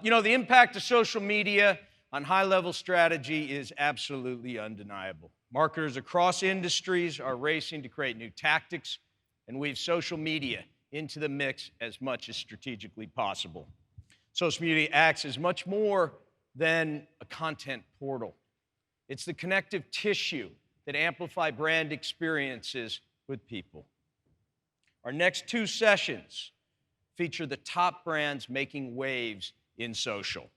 You know, the impact of social media on high-level strategy is absolutely undeniable. Marketers across industries are racing to create new tactics and weave social media into the mix as much as strategically possible. Social media acts as much more than a content portal. It's the connective tissue that amplify brand experiences with people. Our next two sessions feature the top brands making waves in social.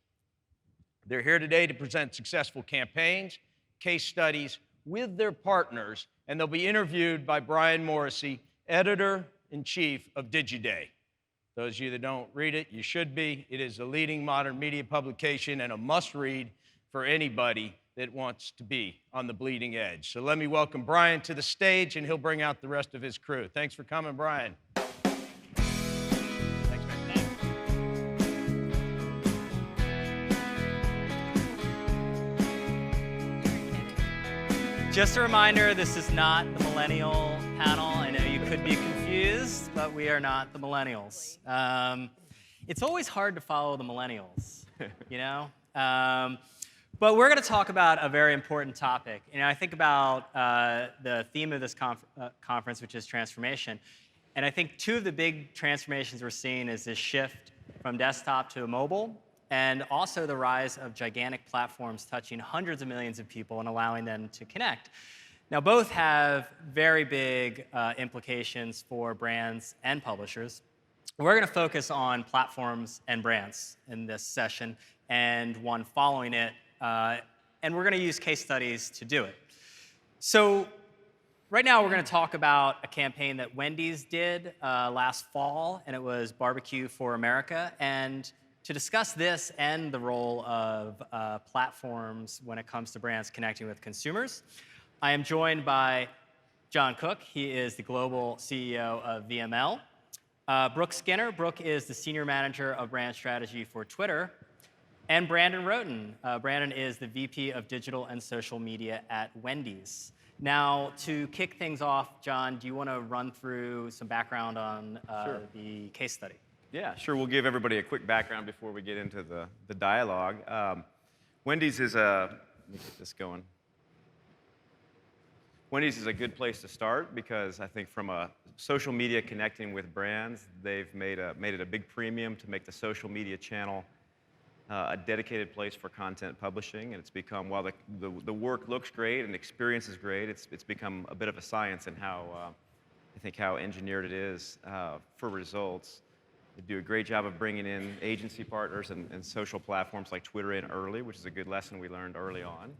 They're here today to present successful campaigns, case studies with their partners, and they'll be interviewed by Brian Morrissey, editor-in-chief of DigiDay. Those of you that don't read it, you should be. It is a leading modern media publication and a must-read for anybody that wants to be on the bleeding edge. So let me welcome Brian to the stage, and he'll bring out the rest of his crew. Thanks for coming, Brian. Just a reminder, this is not the millennial panel. I know you could be confused, but we are not the millennials. It's always hard to follow the millennials, you know? But we're going to talk about a very important topic. You know, I think about the theme of this conference, which is transformation. And I think two of the big transformations we're seeing is this shift from desktop to mobile, and also the rise of gigantic platforms touching hundreds of millions of people and allowing them to connect. Now, both have very big implications for brands and publishers. We're going to focus on platforms and brands in this session, and one following it, and we're going to use case studies to do it. So right now, we're going to talk about a campaign that Wendy's did last fall, and it was Barbecue for America. And to discuss this and the role of platforms when it comes to brands connecting with consumers, I am joined by Jon Cook. He is the global CEO of VML. Brooke Skinner. Brooke is the senior manager of brand strategy for Twitter. And Brandon Roten. Brandon is the VP of digital and social media at Wendy's. Now, to kick things off, Jon, do you want to run through some background on the case study? Yeah, sure. We'll give everybody a quick background before we get into the dialogue. Wendy's is let me get this going. Wendy's is a good place to start because I think from a social media connecting with brands, they've made it a big premium to make the social media channel a dedicated place for content publishing, and it's become, while the work looks great and the experience is great, it's become a bit of a science in how how engineered it is for results. They do a great job of bringing in agency partners and social platforms like Twitter in early, which is a good lesson we learned early on.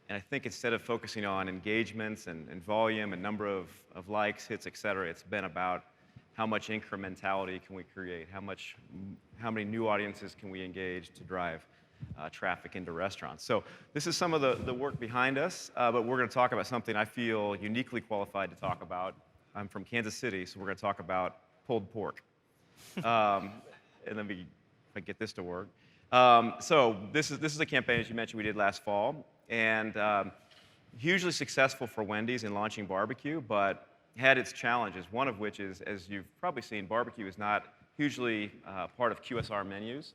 And I think instead of focusing on engagements and volume and number of likes, hits, et cetera, it's been about how much incrementality can we create, how many new audiences can we engage to drive traffic into restaurants. So this is some of the work behind us, but we're going to talk about something I feel uniquely qualified to talk about. I'm from Kansas City, so we're going to talk about pulled pork. And let me, if I get this to work. So this is a campaign, as you mentioned, we did last fall, and hugely successful for Wendy's in launching barbecue, but had its challenges, one of which is, as you've probably seen, barbecue is not hugely part of QSR menus,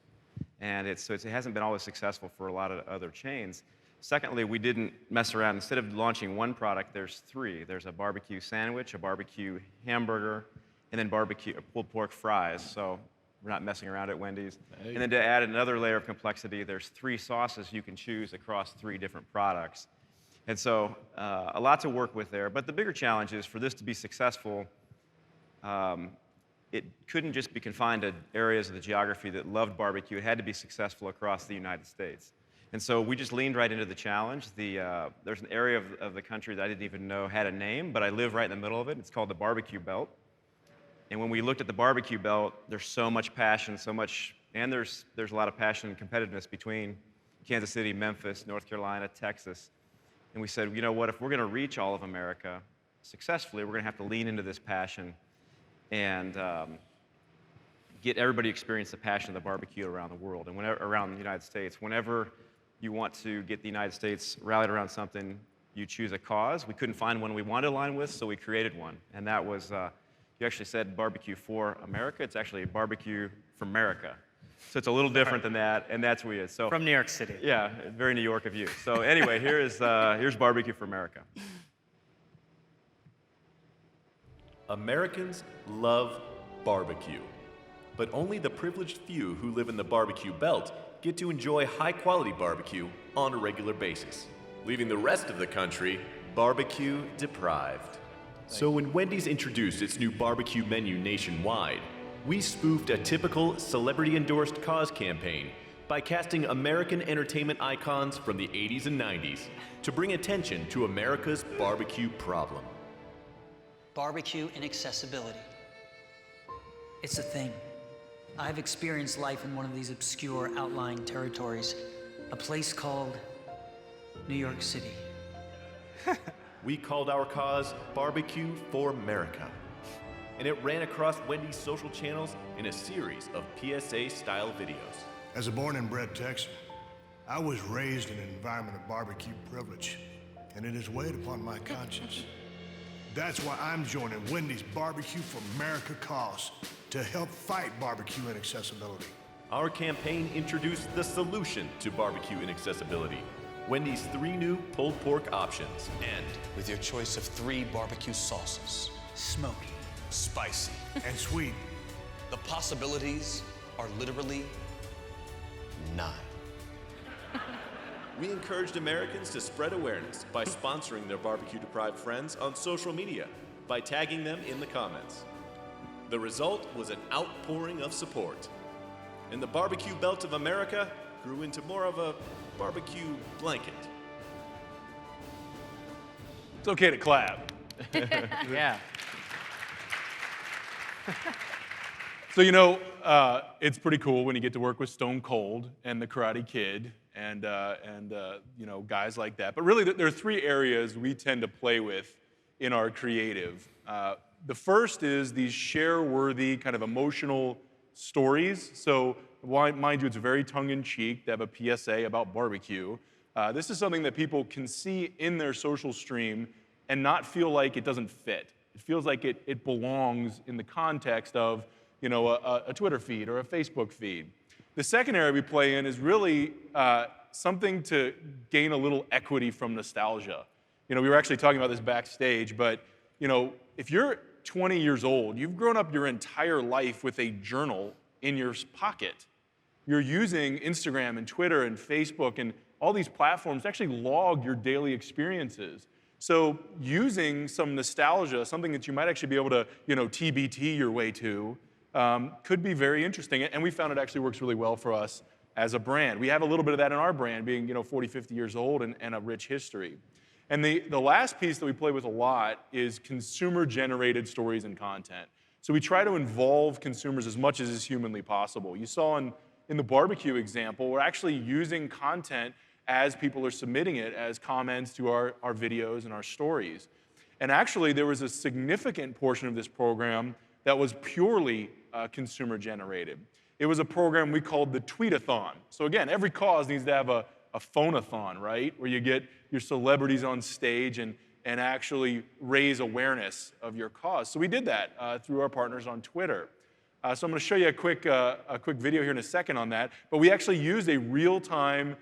and it hasn't been always successful for a lot of other chains. Secondly, we didn't mess around. Instead of launching one product, there's three. There's a barbecue sandwich, a barbecue hamburger, and then barbecue pulled pork fries. So we're not messing around at Wendy's. Hey. And then to add another layer of complexity, there's three sauces you can choose across three different products. And so a lot to work with there. But the bigger challenge is for this to be successful, it couldn't just be confined to areas of the geography that loved barbecue. It had to be successful across the United States. And so we just leaned right into the challenge. There's an area of the country that I didn't even know had a name, but I live right in the middle of it. It's called the Barbecue Belt. And when we looked at the Barbecue Belt, there's so much passion, and there's a lot of passion and competitiveness between Kansas City, Memphis, North Carolina, Texas. And we said, you know what, if we're going to reach all of America successfully, we're going to have to lean into this passion and get everybody to experience the passion of the barbecue around the world and around the United States. Whenever you want to get the United States rallied around something, you choose a cause. We couldn't find one we wanted to align with, so we created one. And that was, you actually said barbecue for America. It's actually barbecue for America. So it's a little different than that, and that's where he is. So From New York City. yeah, very New York of you. So anyway, here's Barbecue for America. Americans love barbecue, but only the privileged few who live in the barbecue belt get to enjoy high-quality barbecue on a regular basis, leaving the rest of the country barbecue deprived. So when Wendy's introduced its new barbecue menu nationwide, we spoofed a typical celebrity-endorsed cause campaign by casting American entertainment icons from the 80s and 90s to bring attention to America's barbecue problem. Barbecue inaccessibility. It's a thing. I've experienced life in one of these obscure outlying territories, a place called New York City. We called our cause Barbecue for America, and it ran across Wendy's social channels in a series of PSA-style videos. As a born and bred Texan, I was raised in an environment of barbecue privilege, and it has weighed upon my conscience. That's why I'm joining Wendy's Barbecue for America cause to help fight barbecue inaccessibility. Our campaign introduced the solution to barbecue inaccessibility: Wendy's 3 new pulled pork options, and with your choice of 3 barbecue sauces. Smoky. Spicy. And sweet. The possibilities are literally 9. we encouraged Americans to spread awareness by sponsoring their barbecue-deprived friends on social media by tagging them in the comments. The result was an outpouring of support, and the barbecue belt of America grew into more of a barbecue blanket. It's okay to clap. Yeah. So, it's pretty cool when you get to work with Stone Cold and the Karate Kid and guys like that. But really, there are 3 areas we tend to play with in our creative. The first is these share-worthy, kind of emotional stories. So, mind you, it's very tongue-in-cheek to have a PSA about barbecue. This is something that people can see in their social stream and not feel like it doesn't fit. It feels like it belongs in the context of, a Twitter feed or a Facebook feed. The second area we play in is really something to gain a little equity from nostalgia. We were actually talking about this backstage, but, if you're 20 years old, you've grown up your entire life with a journal in your pocket. You're using Instagram and Twitter and Facebook and all these platforms to actually log your daily experiences. So using some nostalgia, something that you might actually be able to, TBT your way to, could be very interesting. And we found it actually works really well for us as a brand. We have a little bit of that in our brand, being 40, 50 years old and a rich history. And the last piece that we play with a lot is consumer-generated stories and content. So we try to involve consumers as much as is humanly possible. You saw in the barbecue example, we're actually using content as people are submitting it as comments to our videos and our stories. And actually, there was a significant portion of this program that was purely consumer-generated. It was a program we called the Tweetathon. So again, every cause needs to have a phone-a-thon, right? Where you get your celebrities on stage and actually raise awareness of your cause. So we did that through our partners on Twitter. So I'm going to show you a quick video here in a second on that. But we actually used a real-time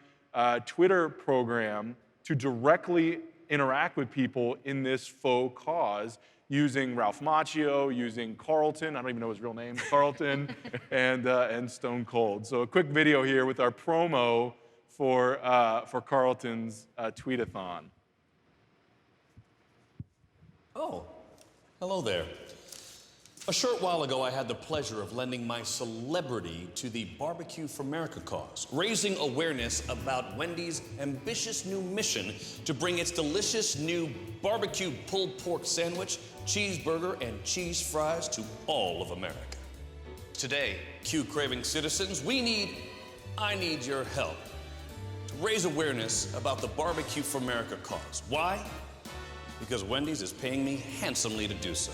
Twitter program to directly interact with people in this faux cause using Ralph Macchio, using Carlton, I don't even know his real name, Carlton, and Stone Cold. So a quick video here with our promo for Carlton's Tweetathon. Oh, hello there. A short while ago, I had the pleasure of lending my celebrity to the Barbecue for America cause, raising awareness about Wendy's ambitious new mission to bring its delicious new barbecue pulled pork sandwich, cheeseburger, and cheese fries to all of America. Today, Q-craving citizens, I need your help to raise awareness about the Barbecue for America cause. Why? Because Wendy's is paying me handsomely to do so.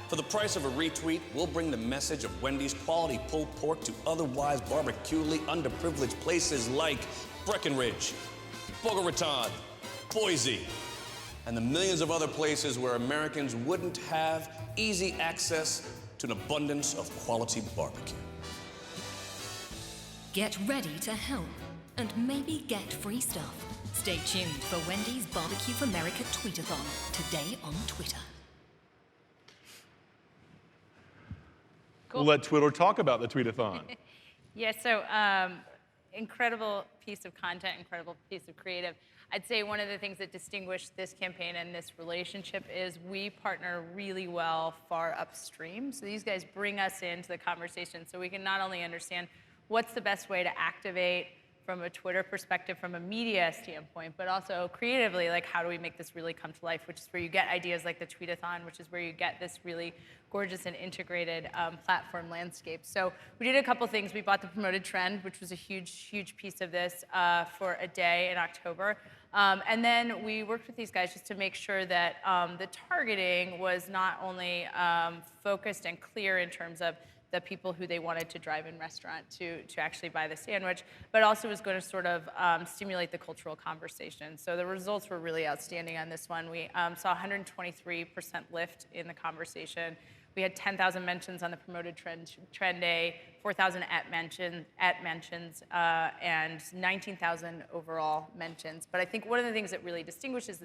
For the price of a retweet, we'll bring the message of Wendy's quality pulled pork to otherwise barbecuely underprivileged places like Breckenridge, Boca Raton, Boise, and the millions of other places where Americans wouldn't have easy access to an abundance of quality barbecue. Get ready to help and maybe get free stuff. Stay tuned for Wendy's Barbecue for America Tweetathon today on Twitter. Cool. We'll let Twitter talk about the tweetathon. Yeah, so incredible piece of content, incredible piece of creative. I'd say one of the things that distinguished this campaign and this relationship is we partner really well far upstream. So these guys bring us into the conversation so we can not only understand what's the best way to activate from a Twitter perspective, from a media standpoint, but also creatively, like how do we make this really come to life, which is where you get ideas like the Tweetathon, which is where you get this really gorgeous and integrated platform landscape. So we did a couple things. We bought the Promoted Trend, which was a huge, huge piece of this for a day in October. And then we worked with these guys just to make sure that the targeting was not only focused and clear in terms of the people who they wanted to drive in restaurant to actually buy the sandwich, but also was going to sort of stimulate the cultural conversation. So the results were really outstanding on this one. We saw 123% lift in the conversation. We had 10,000 mentions on the Promoted Trend Day, 4,000 at mentions, and 19,000 overall mentions. But I think one of the things that really distinguishes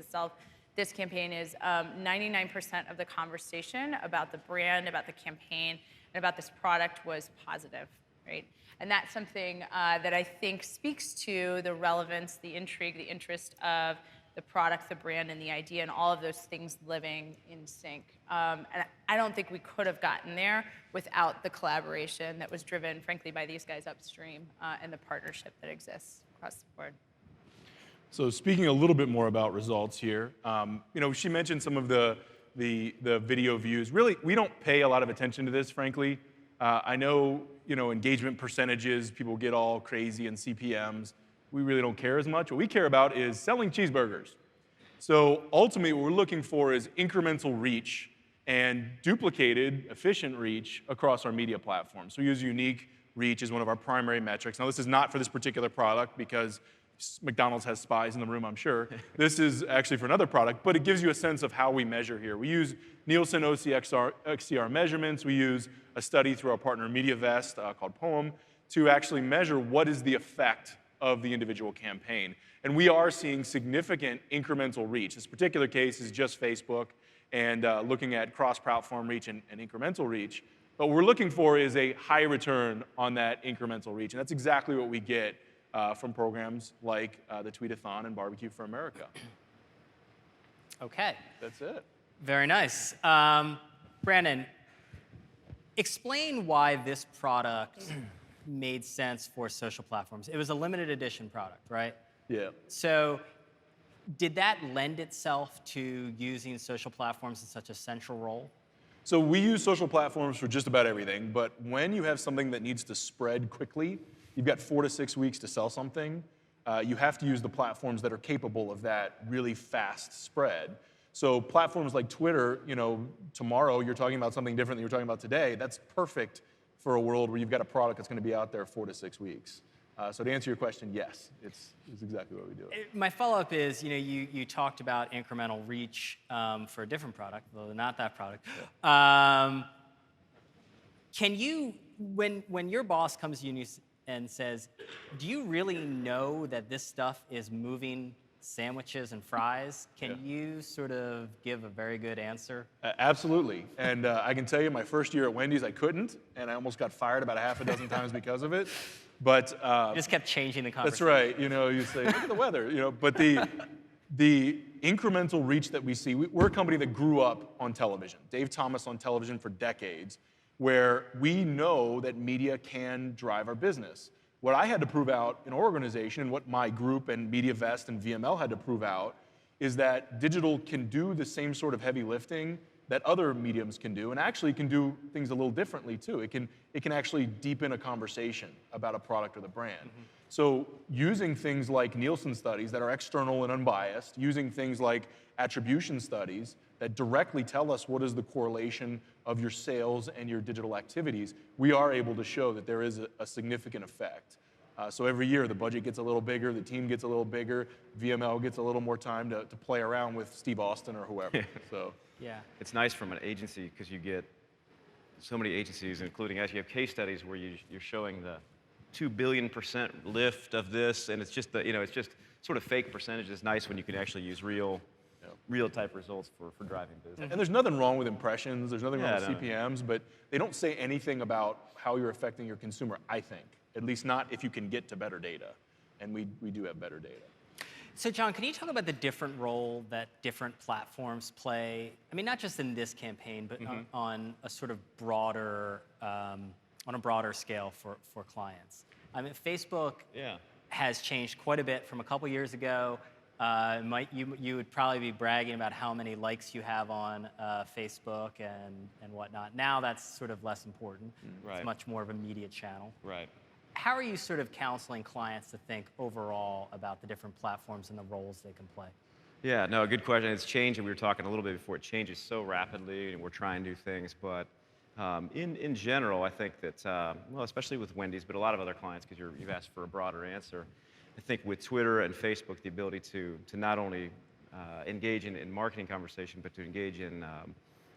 this campaign is 99% of the conversation about the brand, about the campaign, and about this product was positive, right? And that's something that I think speaks to the relevance, the intrigue, the interest of the product, the brand, and the idea, and all of those things living in sync. And I don't think we could have gotten there without the collaboration that was driven, frankly, by these guys upstream and the partnership that exists across the board. So speaking a little bit more about results here, she mentioned some of the video views. Really, we don't pay a lot of attention to this, frankly. I know, engagement percentages, people get all crazy and CPMs. We really don't care as much. What we care about is selling cheeseburgers. So ultimately, what we're looking for is incremental reach and duplicated, efficient reach across our media platforms. So we use unique reach as one of our primary metrics. Now, this is not for this particular product because McDonald's has spies in the room, I'm sure. This is actually for another product, but it gives you a sense of how we measure here. We use Nielsen OCXR measurements. We use a study through our partner MediaVest called Poem to actually measure what is the effect of the individual campaign. And we are seeing significant incremental reach. This particular case is just Facebook and looking at cross-platform reach and incremental reach. But what we're looking for is a high return on that incremental reach. And that's exactly what we get from programs like the Tweetathon and Barbecue for America. Okay. That's it. Very nice. Brandon, explain why this product made sense for social platforms. It was a limited edition product, right? Yeah. So did that lend itself to using social platforms in such a central role? So we use social platforms for just about everything, but when you have something that needs to spread quickly, you've got 4 to 6 weeks to sell something, you have to use the platforms that are capable of that really fast spread. So platforms like Twitter, tomorrow you're talking about something different than you're talking about today. That's perfect for a world where you've got a product that's going to be out there 4 to 6 weeks. So to answer your question, yes, it's exactly what we do. My follow-up is, you talked about incremental reach for a different product, though not that product. Yeah. Can you, when your boss comes to you and says, do you really know that this stuff is moving sandwiches and fries? Can you sort of give a very good answer? Absolutely. And I can tell you my first year at Wendy's, I couldn't, and I almost got fired about 6 times because of it. But you just kept changing the conversation. That's right. You say, look at the weather. But the incremental reach that we see, we're a company that grew up on television. Dave Thomas on television for decades, where we know that media can drive our business. What I had to prove out in our organization, and what my group and MediaVest and VML had to prove out, is that digital can do the same sort of heavy lifting that other mediums can do, and actually can do things a little differently too. It can actually deepen a conversation about a product or the brand. Mm-hmm. So using things like Nielsen studies that are external and unbiased, using things like attribution studies that directly tell us what is the correlation of your sales and your digital activities, we are able to show that there is a significant effect. So every year the budget gets a little bigger, the team gets a little bigger, VML gets a little more time to play around with Steve Austin or whoever. So. Yeah. It's nice from an agency because you get so many agencies, including us. You have case studies where you're showing 2 billion% lift of this, and it's just it's just sort of fake percentage. It's nice when you can actually use real type results for driving business. And there's nothing wrong with impressions, there's nothing wrong with no. CPMs, but they don't say anything about how you're affecting your consumer, I think. At least not if you can get to better data. And we do have better data. So John, can you talk about the different role that different platforms play? I mean, not just in this campaign, but on a sort of broader, on a broader scale for clients. I mean, Facebook has changed quite a bit from a couple years ago. You would probably be bragging about how many likes you have on Facebook and whatnot. Now that's sort of less important. Right. It's much more of a media channel. Right. How are you sort of counseling clients to think overall about the different platforms and the roles they can play? Yeah, no, good question. It's changing. We were talking a little bit before. It changes so rapidly, and we're trying new things. But in general, I think that, well, especially with Wendy's, but a lot of other clients, because you've asked for a broader answer, I think with Twitter and Facebook, the ability to not only engage in marketing conversation, but to engage in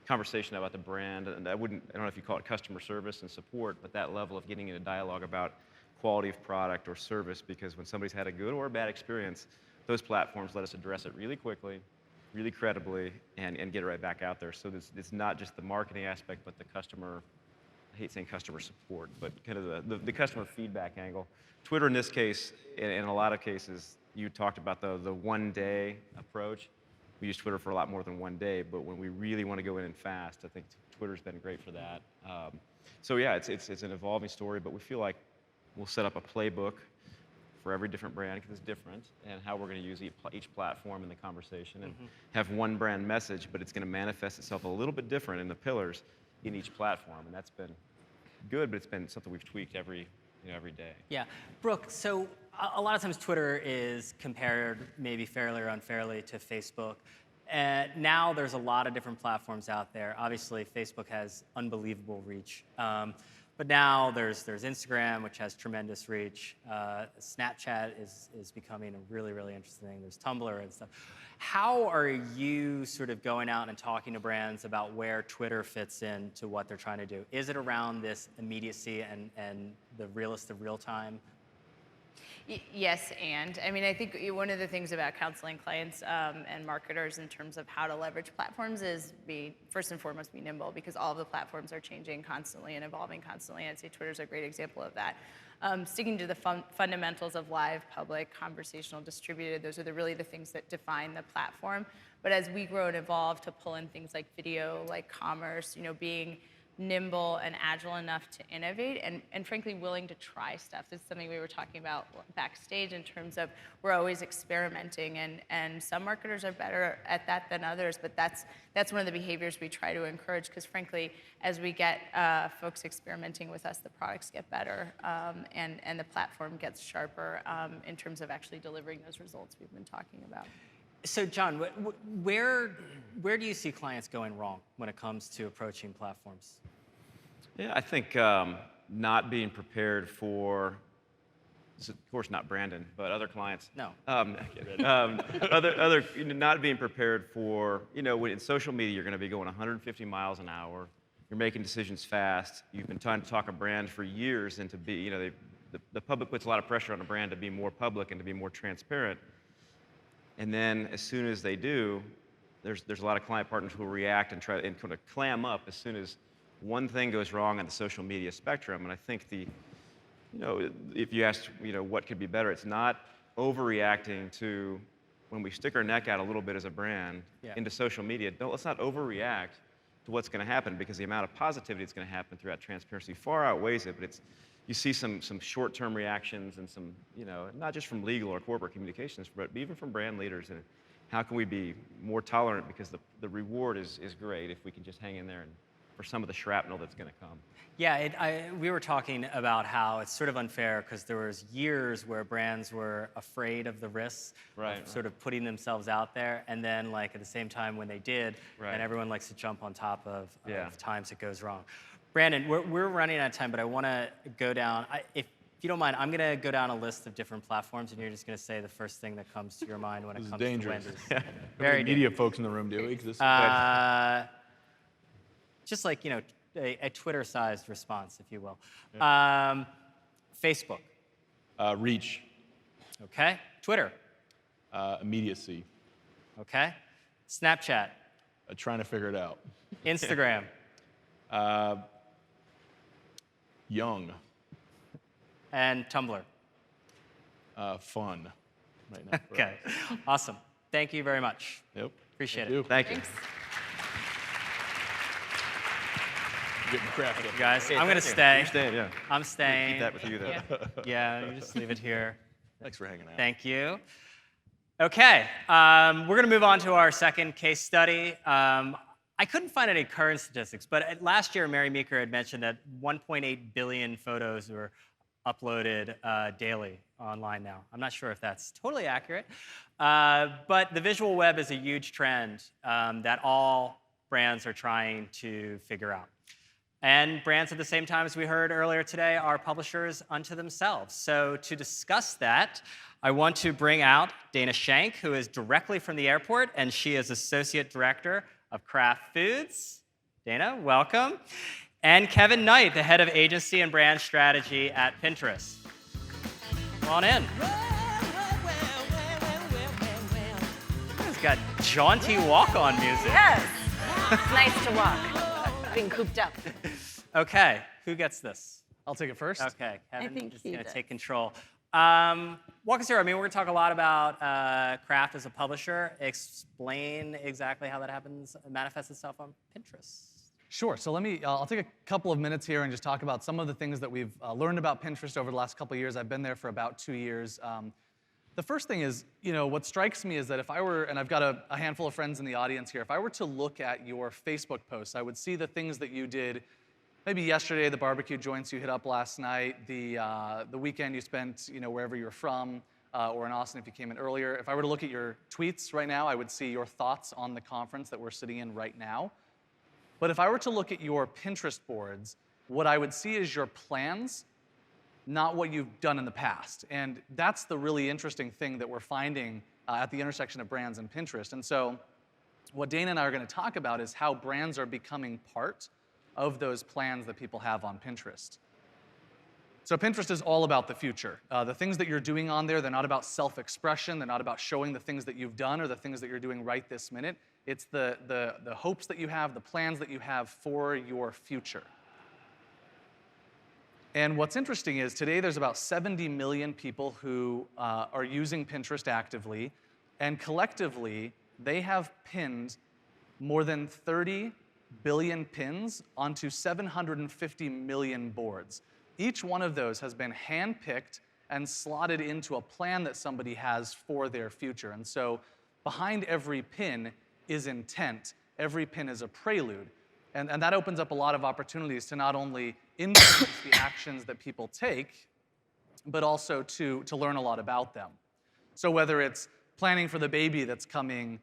conversation about the brand. And I don't know if you call it customer service and support, but that level of getting into dialogue about quality of product or service, because when somebody's had a good or a bad experience, those platforms let us address it really quickly, really credibly, and get it right back out there. So it's not just the marketing aspect, but the customer, I hate saying customer support, but kind of the customer feedback angle. Twitter in this case, in a lot of cases, you talked about the one-day approach. We use Twitter for a lot more than one day, but when we really want to go in and fast, I think Twitter's been great for that. So yeah, it's an evolving story, but we feel like we'll set up a playbook for every different brand, because it's different, and how we're going to use each platform in the conversation, and have one brand message, but it's going to manifest itself a little bit different in the pillars in each platform, and that's been good, but it's been something we've tweaked every day. Yeah. Brooke, so a lot of times Twitter is compared, maybe fairly or unfairly, to Facebook. Now there's a lot of different platforms out there. Obviously, Facebook has unbelievable reach. But now there's Instagram, which has tremendous reach. Snapchat is becoming a really, really interesting thing. There's Tumblr and stuff. How are you sort of going out and talking to brands about where Twitter fits into what they're trying to do? Is it around this immediacy and the realist of real time? Yes, and I mean, I think one of the things about counseling clients and marketers in terms of how to leverage platforms is first and foremost, be nimble, because all of the platforms are changing constantly and evolving constantly. I'd say Twitter's a great example of that. Sticking to the fundamentals of live, public, conversational, distributed, those are really the things that define the platform. But as we grow and evolve to pull in things like video, like commerce, being nimble and agile enough to innovate, and frankly willing to try stuff. This is something we were talking about backstage in terms of we're always experimenting, and some marketers are better at that than others, but that's one of the behaviors we try to encourage, because frankly, as we get folks experimenting with us, the products get better, and the platform gets sharper in terms of actually delivering those results we've been talking about. So John, where do you see clients going wrong when it comes to approaching platforms? Yeah, I think not being prepared for, of course not Brandon, but other clients. No. Not being prepared for, in social media, you're going to be going 150 miles an hour. You're making decisions fast. You've been trying to talk a brand for years, and to be, the public puts a lot of pressure on a brand to be more public and to be more transparent. And then as soon as they do, there's a lot of client partners who will react and try and kind of clam up as soon as one thing goes wrong on the social media spectrum. And I think if you asked, what could be better, it's not overreacting to when we stick our neck out a little bit as a brand into social media. Let's not overreact to what's going to happen, because the amount of positivity that's going to happen through that transparency far outweighs it. But you see some short-term reactions and some, not just from legal or corporate communications, but even from brand leaders. And how can we be more tolerant, because the reward is great if we can just hang in there for some of the shrapnel that's going to come. Yeah, we were talking about how it's sort of unfair, because there was years where brands were afraid of the risks of sort of putting themselves out there, and then at the same time when they did, and everyone likes to jump on top of times it goes wrong. Brandon, we're running out of time, but I want to go down. If you don't mind, I'm going to go down a list of different platforms, and you're just going to say the first thing that comes to your mind when it comes to Wendy's. Very media folks in the room do. Just a Twitter-sized response, if you will. Facebook. Reach. Okay. Twitter. Immediacy. Okay. Snapchat. Trying to figure it out. Instagram. Young. And Tumblr. Fun. Right now. Okay. Awesome. Thank you very much. Yep. Appreciate Thank it. you. Thank you. Thanks. Getting Kraft up. Guys, Hey, I'm going to thank you. stay. You're staying, yeah. I'm staying. Keep that with you, though. Yeah, you just leave it here. Thanks for hanging out. Thank you. Okay, we're going to move on to our second case study. I couldn't find any current statistics, but last year Mary Meeker had mentioned that 1.8 billion photos were uploaded daily online now. I'm not sure if that's totally accurate, but the visual web is a huge trend that all brands are trying to figure out. And brands, at the same time, as we heard earlier today, are publishers unto themselves. So to discuss that, I want to bring out Dana Shank, who is directly from the airport, and she is Associate Director of Kraft Foods. Dana, welcome. And Kevin Knight, the Head of Agency and Brand Strategy at Pinterest. Come on in. He's got jaunty walk-on music. Yes. It's nice to walk. Being cooped up. Okay, who gets this? I'll take it first. Okay, Kevin think is he going to does. take control. Walk us through. I mean, we're going to talk a lot about Kraft as a publisher. Explain exactly how that happens, manifests itself on Pinterest. Sure. So I'll take a couple of minutes here and just talk about some of the things that we've learned about Pinterest over the last couple of years. I've been there for about 2 years. The first thing is, what strikes me is that if I were, and I've got a handful of friends in the audience here, if I were to look at your Facebook posts, I would see the things that you did maybe yesterday, the barbecue joints you hit up last night, the weekend you spent, wherever you're from, or in Austin if you came in earlier. If I were to look at your tweets right now, I would see your thoughts on the conference that we're sitting in right now. But if I were to look at your Pinterest boards, what I would see is your plans, not what you've done in the past. And that's the really interesting thing that we're finding at the intersection of brands and Pinterest. And so what Dana and I are going to talk about is how brands are becoming part of those plans that people have on Pinterest. So Pinterest is all about the future. The things that you're doing on there, they're not about self-expression. They're not about showing the things that you've done or the things that you're doing right this minute. It's the hopes that you have, the plans that you have for your future. And what's interesting is today there's about 70 million people who are using Pinterest actively, and collectively they have pinned more than 30 billion pins onto 750 million boards. Each one of those has been handpicked and slotted into a plan that somebody has for their future. And so behind every pin is intent. Every pin is a prelude. And that opens up a lot of opportunities to not only influence the actions that people take, but also to learn a lot about them. So whether it's planning for the baby that's coming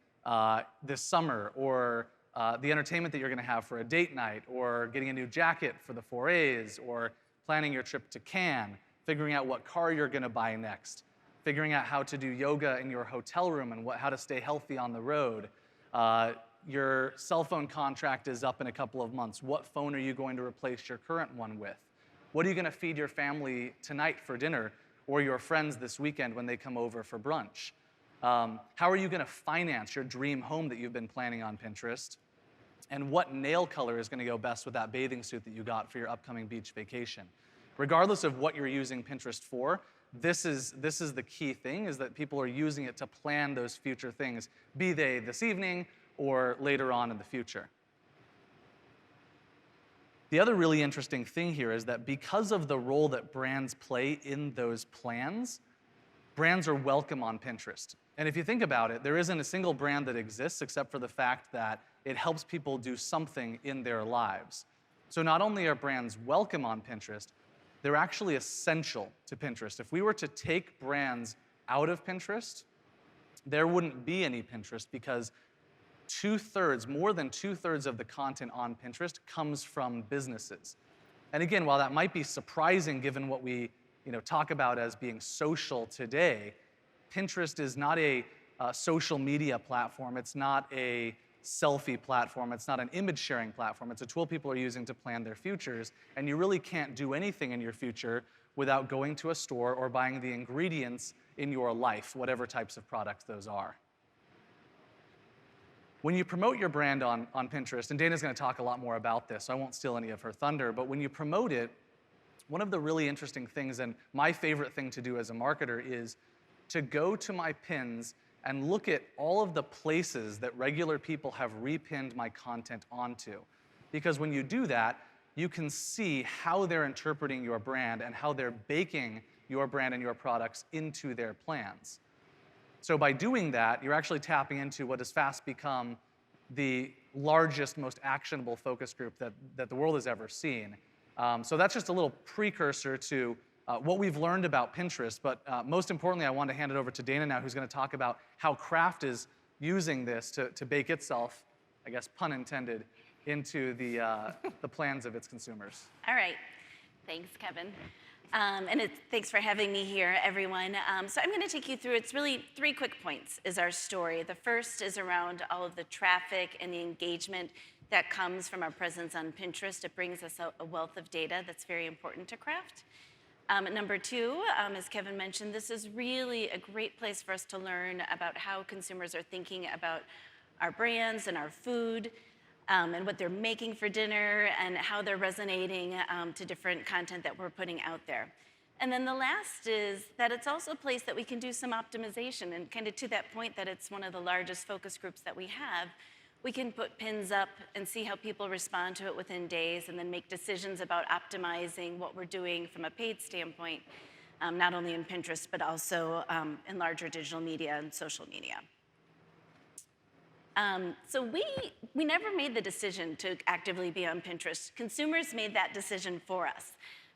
this summer, or the entertainment that you're going to have for a date night, or getting a new jacket for the 4A's, or planning your trip to Cannes, figuring out what car you're going to buy next, figuring out how to do yoga in your hotel room and how to stay healthy on the road. Your cell phone contract is up in a couple of months. What phone are you going to replace your current one with? What are you going to feed your family tonight for dinner, or your friends this weekend when they come over for brunch? How are you going to finance your dream home that you've been planning on Pinterest? And what nail color is going to go best with that bathing suit that you got for your upcoming beach vacation? Regardless of what you're using Pinterest for, this is the key thing, is that people are using it to plan those future things, be they this evening or later on in the future. The other really interesting thing here is that because of the role that brands play in those plans, brands are welcome on Pinterest. And if you think about it, there isn't a single brand that exists except for the fact that it helps people do something in their lives. So not only are brands welcome on Pinterest, they're actually essential to Pinterest. If we were to take brands out of Pinterest, there wouldn't be any Pinterest, because more than two-thirds of the content on Pinterest comes from businesses. And again, while that might be surprising given what we talk about as being social today, Pinterest is not a social media platform. It's not a selfie platform. It's not an image sharing platform. It's a tool people are using to plan their futures. And you really can't do anything in your future without going to a store or buying the ingredients in your life, whatever types of products those are. When you promote your brand on Pinterest, and Dana's going to talk a lot more about this, so I won't steal any of her thunder, but when you promote it, one of the really interesting things, and my favorite thing to do as a marketer, is to go to my pins and look at all of the places that regular people have repinned my content onto. Because when you do that, you can see how they're interpreting your brand and how they're baking your brand and your products into their plans. So by doing that, you're actually tapping into what has fast become the largest, most actionable focus group that the world has ever seen. So that's just a little precursor to what we've learned about Pinterest, but most importantly, I want to hand it over to Dana now, who's going to talk about how Kraft is using this to bake itself, I guess pun intended, into the plans of its consumers. All right. Thanks, Kevin. Thanks for having me here, everyone. So I'm going to take you through, it's really 3 quick points is our story. The first is around all of the traffic and the engagement that comes from our presence on Pinterest. It brings us a wealth of data that's very important to Kraft. Number 2, as Kevin mentioned, this is really a great place for us to learn about how consumers are thinking about our brands and our food, and what they're making for dinner and how they're resonating to different content that we're putting out there. And then the last is that it's also a place that we can do some optimization, and kind of to that point that it's one of the largest focus groups that we have, we can put pins up and see how people respond to it within days and then make decisions about optimizing what we're doing from a paid standpoint, not only in Pinterest, but also in larger digital media and social media. So we never made the decision to actively be on Pinterest. Consumers made that decision for us.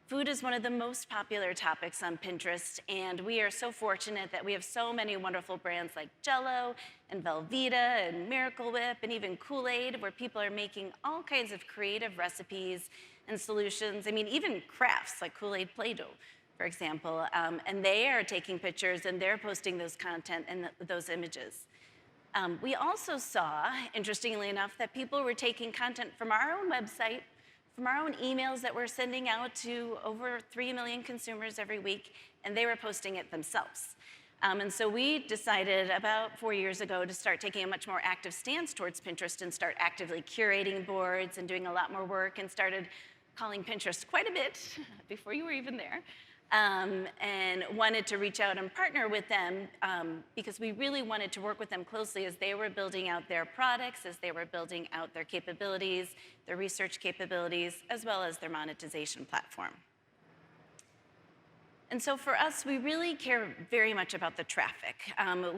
Food is one of the most popular topics on Pinterest, and we are so fortunate that we have so many wonderful brands like Jell-O and Velveeta and Miracle Whip and even Kool-Aid, where people are making all kinds of creative recipes and solutions. I mean, even crafts like Kool-Aid Play-Doh, for example, and they are taking pictures and they're posting those content and those images. We also saw, interestingly enough, that people were taking content from our own website, from our own emails that we're sending out to over 3 million consumers every week, and they were posting it themselves. And so we decided about 4 years ago to start taking a much more active stance towards Pinterest and start actively curating boards and doing a lot more work, and started calling Pinterest quite a bit before you were even there. And wanted to reach out and partner with them because we really wanted to work with them closely as they were building out their products, as they were building out their capabilities, their research capabilities, as well as their monetization platform. And so for us, we really care very much about the traffic.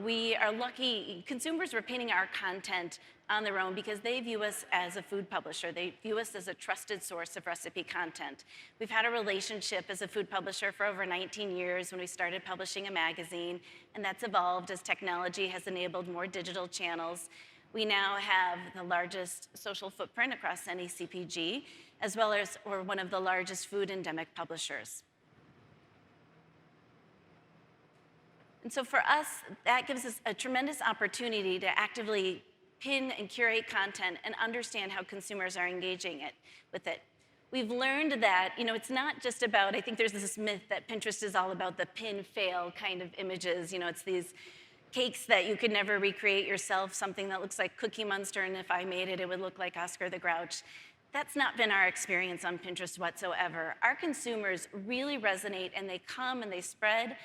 We are lucky, consumers were pinning our content on their own because they view us as a food publisher. They view us as a trusted source of recipe content. We've had a relationship as a food publisher for over 19 years when we started publishing a magazine, and that's evolved as technology has enabled more digital channels. We now have the largest social footprint across any CPG, as well as we're one of the largest food endemic publishers. And so for us, that gives us a tremendous opportunity to actively pin and curate content and understand how consumers are engaging with it. We've learned that, it's not just about, I think there's this myth that Pinterest is all about the pin fail kind of images. It's these cakes that you could never recreate yourself, something that looks like Cookie Monster, and if I made it, it would look like Oscar the Grouch. That's not been our experience on Pinterest whatsoever. Our consumers really resonate, and they come and they spread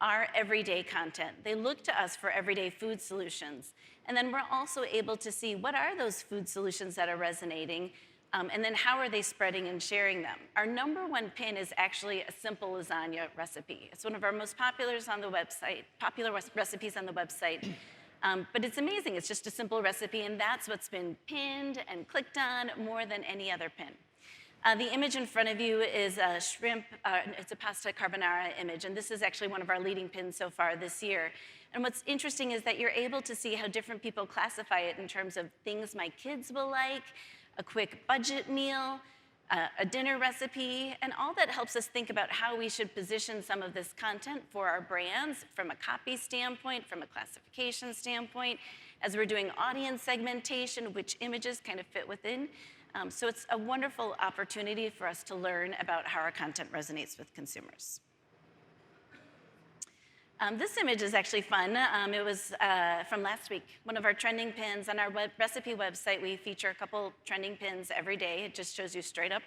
our everyday content. They look to us for everyday food solutions. And then we're also able to see what are those food solutions that are resonating, and then how are they spreading and sharing them. Our #1 pin is actually a simple lasagna recipe. It's one of our most popular recipes on the website. But it's amazing, it's just a simple recipe, and that's what's been pinned and clicked on more than any other pin. The image in front of you is a shrimp, it's a pasta carbonara image, and this is actually one of our leading pins so far this year. And what's interesting is that you're able to see how different people classify it in terms of things my kids will like, a quick budget meal, a dinner recipe, and all that helps us think about how we should position some of this content for our brands from a copy standpoint, from a classification standpoint, as we're doing audience segmentation, which images kind of fit within So it's a wonderful opportunity for us to learn about how our content resonates with consumers. This image is actually fun. It was from last week. One of our trending pins on our recipe website, we feature a couple trending pins every day. It just shows you straight up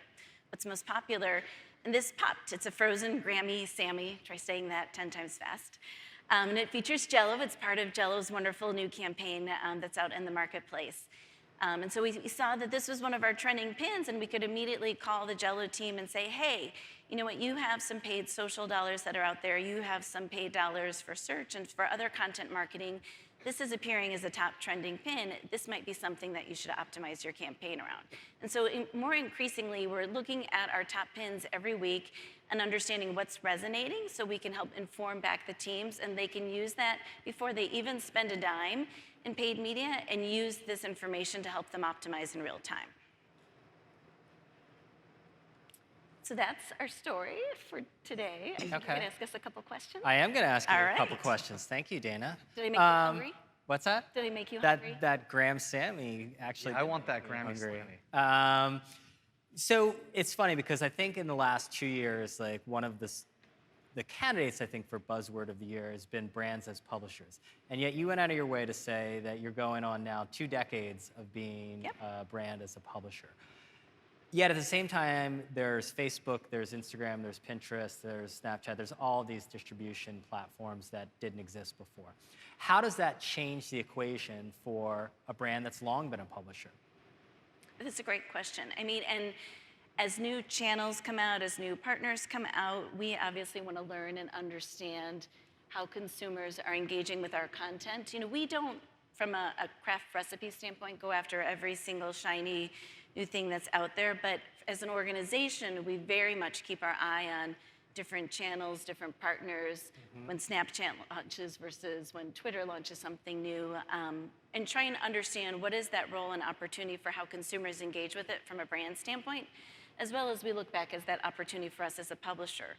what's most popular. And this popped. It's a frozen Grammy Sammy. Try saying that 10 times fast. And it features Jell-O. It's part of Jell-O's wonderful new campaign that's out in the marketplace. And so we saw that this was one of our trending pins, and we could immediately call the Jell-O team and say, hey, you know what, you have some paid social dollars that are out there. You have some paid dollars for search and for other content marketing. This is appearing as a top trending pin. This might be something that you should optimize your campaign around. And so more increasingly, we're looking at our top pins every week and understanding what's resonating so we can help inform back the teams, and they can use that before they even spend a dime in paid media and use this information to help them optimize in real time. So that's our story for today. I think you're going to ask us a couple questions. I am going to ask you All a couple right. questions. Thank you, Dana. Did I make you hungry? What's that? Did I make you hungry? That Graham Sammy actually. Yeah, I want that Grammy Sammy. So it's funny because I think in the last 2 years, like one of the candidates, I think, for Buzzword of the Year has been brands as publishers. And yet you went out of your way to say that you're going on now 2 decades of being a brand as a publisher. Yet at the same time, there's Facebook, there's Instagram, there's Pinterest, there's Snapchat, there's all these distribution platforms that didn't exist before. How does that change the equation for a brand that's long been a publisher? That's a great question. I mean, and as new channels come out, as new partners come out, we obviously want to learn and understand how consumers are engaging with our content. You know, we don't, from a craft recipe standpoint, go after every single shiny new thing that's out there, but as an organization, we very much keep our eye on different channels, different partners, when Snapchat launches versus when Twitter launches something new, and try and understand what is that role and opportunity for how consumers engage with it from a brand standpoint, as well as we look back as that opportunity for us as a publisher.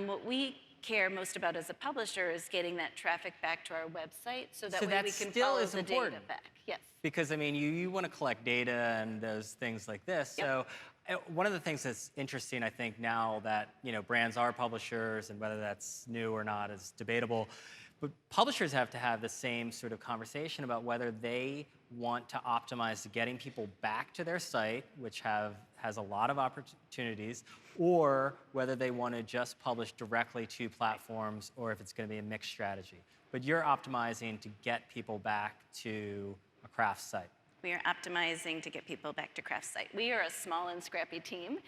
What we care most about as a publisher is getting that traffic back to our website so that way we can follow the data back. Yes. Because I mean, you want to collect data and those things like this. So one of the things that's interesting, I think, now that brands are publishers, and whether that's new or not is debatable, but publishers have to have the same sort of conversation about whether they want to optimize getting people back to their site, which has a lot of opportunities, or whether they want to just publish directly to platforms, or if it's going to be a mixed strategy. But you're optimizing to get people back to a Kraft site. We are optimizing to get people back to Kraft site. We are a small and scrappy team,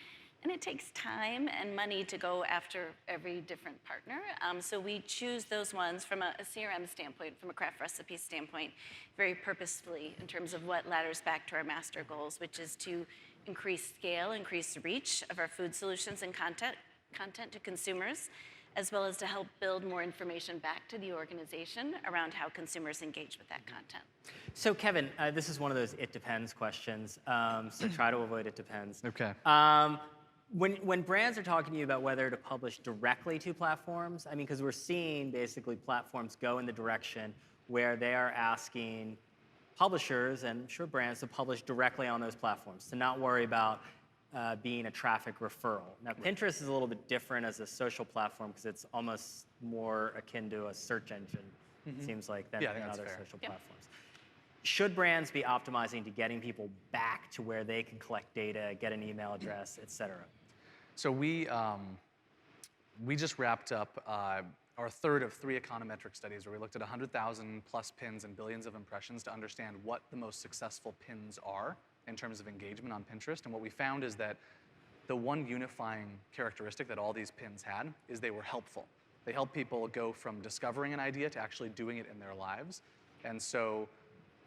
and it takes time and money to go after every different partner. So we choose those ones from a CRM standpoint, from a craft recipe standpoint, very purposefully in terms of what ladders back to our master goals, which is to increase scale, increase reach of our food solutions and content to consumers, as well as to help build more information back to the organization around how consumers engage with that content. So Kevin, this is one of those it depends questions, so try to avoid it depends. Okay. When brands are talking to you about whether to publish directly to platforms, I mean, because we're seeing basically platforms go in the direction where they are asking publishers and brands to publish directly on those platforms, to not worry about being a traffic referral. Now, Pinterest is a little bit different as a social platform because it's almost more akin to a search engine, it seems like, than other social platforms. Should brands be optimizing to getting people back to where they can collect data, get an email address, et cetera? So we just wrapped up our third of 3 econometric studies where we looked at 100,000 plus pins and billions of impressions to understand what the most successful pins are in terms of engagement on Pinterest. And what we found is that the one unifying characteristic that all these pins had is they were helpful. They helped people go from discovering an idea to actually doing it in their lives. And so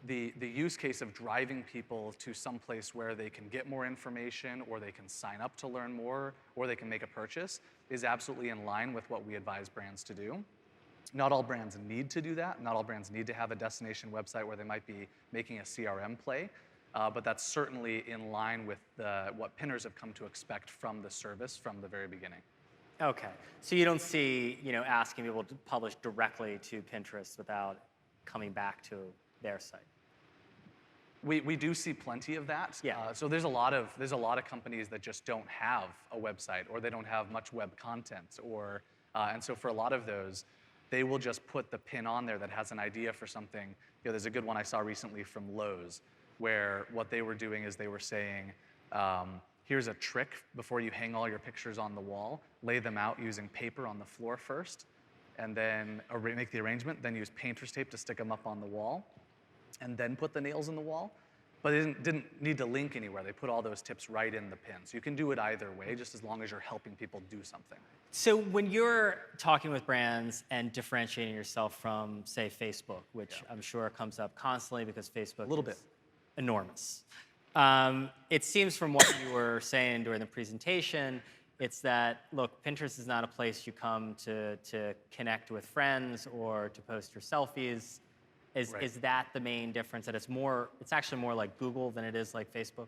the use case of driving people to some place where they can get more information, or they can sign up to learn more, or they can make a purchase is absolutely in line with what we advise brands to do. Not all brands need to do that. Not all brands need to have a destination website where they might be making a CRM play. But that's certainly in line with what pinners have come to expect from the service from the very beginning. Okay, so you don't see asking people to publish directly to Pinterest without coming back to their site? We do see plenty of that. Yeah. So there's a lot of companies that just don't have a website, or they don't have much web content, or and so for a lot of those, they will just put the pin on there that has an idea for something. You know, there's a good one I saw recently from Lowe's, where what they were doing is they were saying, here's a trick before you hang all your pictures on the wall. Lay them out using paper on the floor first, and then make the arrangement. Then use painter's tape to stick them up on the wall, and then put the nails in the wall. But it didn't need to link anywhere. They put all those tips right in the pin. So you can do it either way, just as long as you're helping people do something. So when you're talking with brands and differentiating yourself from, say, Facebook, which I'm sure comes up constantly because Facebook is enormous. It seems from what you were saying during the presentation, it's that, look, Pinterest is not a place you come to connect with friends or to post your selfies. Is that the main difference? That it's actually more like Google than it is like Facebook?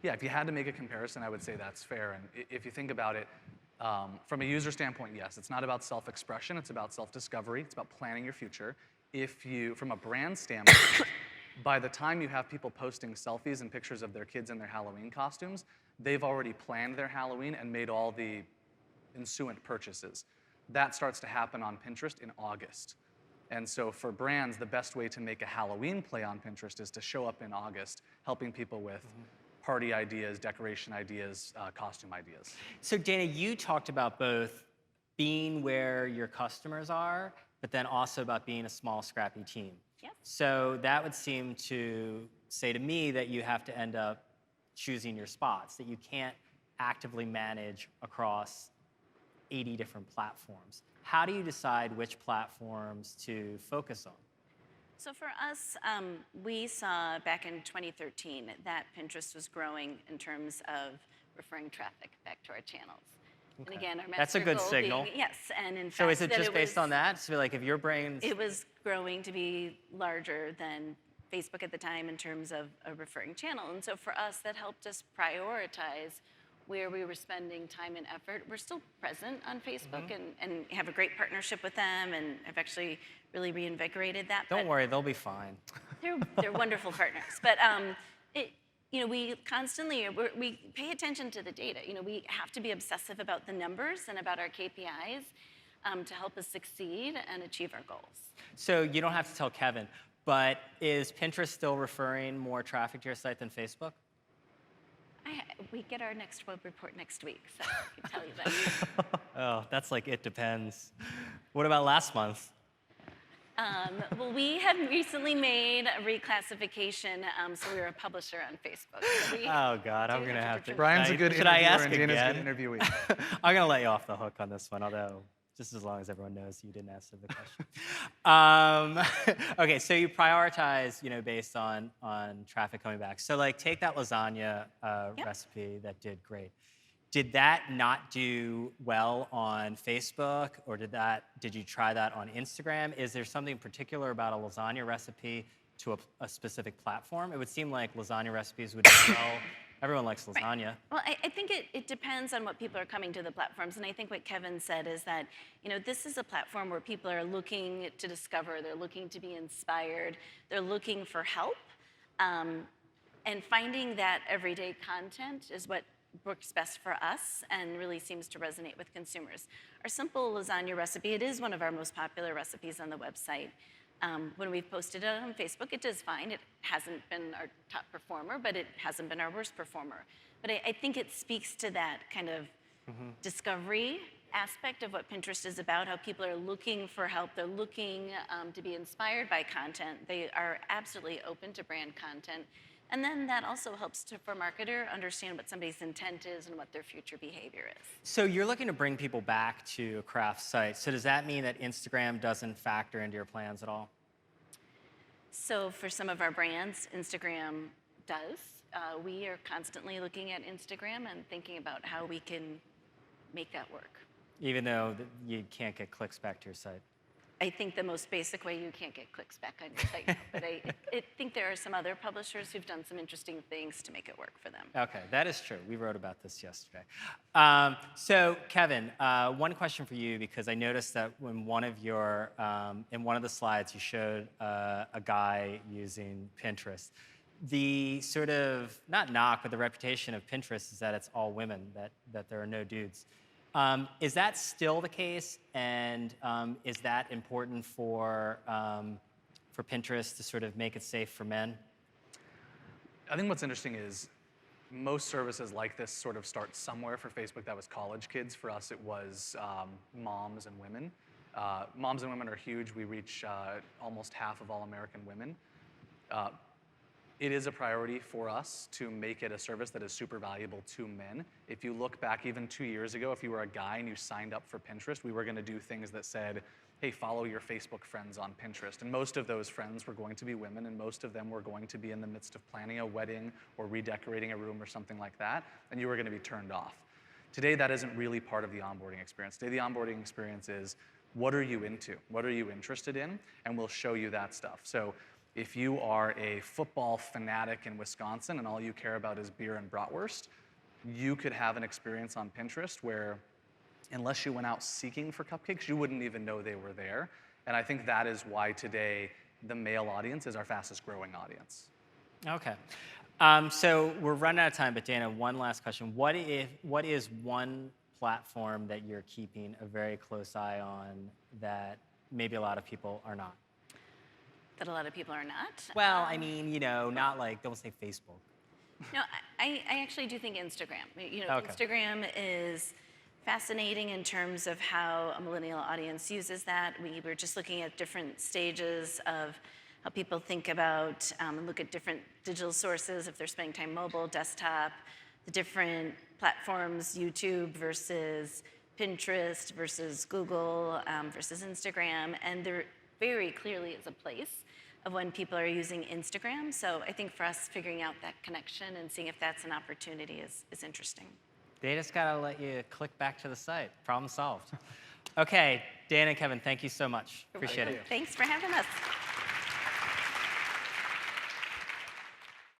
Yeah, if you had to make a comparison, I would say that's fair. And if you think about it, from a user standpoint, yes, it's not about self-expression, it's about self-discovery, it's about planning your future. From a brand standpoint, by the time you have people posting selfies and pictures of their kids in their Halloween costumes, they've already planned their Halloween and made all the ensuing purchases. That starts to happen on Pinterest in August. And so for brands, the best way to make a Halloween play on Pinterest is to show up in August, helping people with party ideas, decoration ideas, costume ideas. So Dana, you talked about both being where your customers are, but then also about being a small, scrappy team. Yep. So that would seem to say to me that you have to end up choosing your spots, that you can't actively manage across 80 different platforms. How do you decide which platforms to focus on? So for us, we saw back in 2013 that Pinterest was growing in terms of referring traffic back to our channels. Okay. And again, our That's a good goal signal. Being, yes, and in fact, so is it just based on that? So like if your brain's... It was growing to be larger than Facebook at the time in terms of a referring channel. And so for us, that helped us prioritize where we were spending time and effort. We're still present on Facebook and have a great partnership with them, and have actually really reinvigorated that. Don't worry, they'll be fine. They're wonderful partners. But we constantly, we pay attention to the data. We have to be obsessive about the numbers and about our KPIs to help us succeed and achieve our goals. So you don't have to tell Kevin, but is Pinterest still referring more traffic to your site than Facebook? We get our next web report next week, so I can tell you that. Oh, that's like it depends. What about last month? Well, we have recently made a reclassification, so we're a publisher on Facebook. So oh God, I'm gonna have to. Brian's a good interviewer, and Dana's a good interviewee. I'm gonna let you off the hook on this one, although just as long as everyone knows you didn't answer the question. Okay, so you prioritize, based on traffic coming back. So like, take that lasagna recipe that did great. Did that not do well on Facebook, or did you try that on Instagram? Is there something particular about a lasagna recipe to a specific platform? It would seem like lasagna recipes would do well. Everyone likes lasagna. Right. Well, I think it depends on what people are coming to the platforms. And I think what Kevin said is that, this is a platform where people are looking to discover, they're looking to be inspired, they're looking for help. And finding that everyday content is what works best for us and really seems to resonate with consumers. Our simple lasagna recipe, it is one of our most popular recipes on the website. When we've posted it on Facebook, it does fine. It hasn't been our top performer, but it hasn't been our worst performer. But I think it speaks to that kind of discovery aspect of what Pinterest is about, how people are looking for help. They're looking to be inspired by content. They are absolutely open to brand content. And then that also helps for a marketer understand what somebody's intent is and what their future behavior is. So you're looking to bring people back to a Kraft site. So does that mean that Instagram doesn't factor into your plans at all? So for some of our brands, Instagram does. We are constantly looking at Instagram and thinking about how we can make that work. Even though you can't get clicks back to your site? I think the most basic way, you can't get clicks back on your site now. But I think there are some other publishers who've done some interesting things to make it work for them. Okay, that is true. We wrote about this yesterday. So Kevin, one question for you, because I noticed that when one of in one of the slides, you showed a guy using Pinterest. the sort of, not knock, but the reputation of Pinterest is that it's all women, that there are no dudes. Is that still the case? And is that important for Pinterest to sort of make it safe for men? I think what's interesting is most services like this sort of start somewhere. For Facebook, that was college kids. For us, it was moms and women. Moms and women are huge. We reach almost half of all American women. It is a priority for us to make it a service that is super valuable to men. If you look back even 2 years ago, if you were a guy and you signed up for Pinterest, we were going to do things that said, hey, follow your Facebook friends on Pinterest. And most of those friends were going to be women, and most of them were going to be in the midst of planning a wedding or redecorating a room or something like that, and you were going to be turned off. Today, that isn't really part of the onboarding experience. Today, the onboarding experience is, what are you into? What are you interested in? And we'll show you that stuff. So if you are a football fanatic in Wisconsin and all you care about is beer and bratwurst, you could have an experience on Pinterest where, unless you went out seeking for cupcakes, you wouldn't even know they were there. And I think that is why today the male audience is our fastest growing audience. Okay. So we're running out of time, but Dana, one last question. What is one platform that you're keeping a very close eye on that maybe a lot of people are not? That a lot of people are not? Well, I mean, not like, don't say Facebook. No, I actually do think Instagram. Okay. Instagram is fascinating in terms of how a millennial audience uses that. We were just looking at different stages of how people think about and look at different digital sources, if they're spending time mobile, desktop, the different platforms, YouTube versus Pinterest versus Google versus Instagram, and there very clearly is a place of when people are using Instagram. So I think for us, figuring out that connection and seeing if that's an opportunity is interesting. They just gotta let you click back to the site. Problem solved. Okay, Dana and Kevin, thank you so much. Appreciate it. Thanks for having us.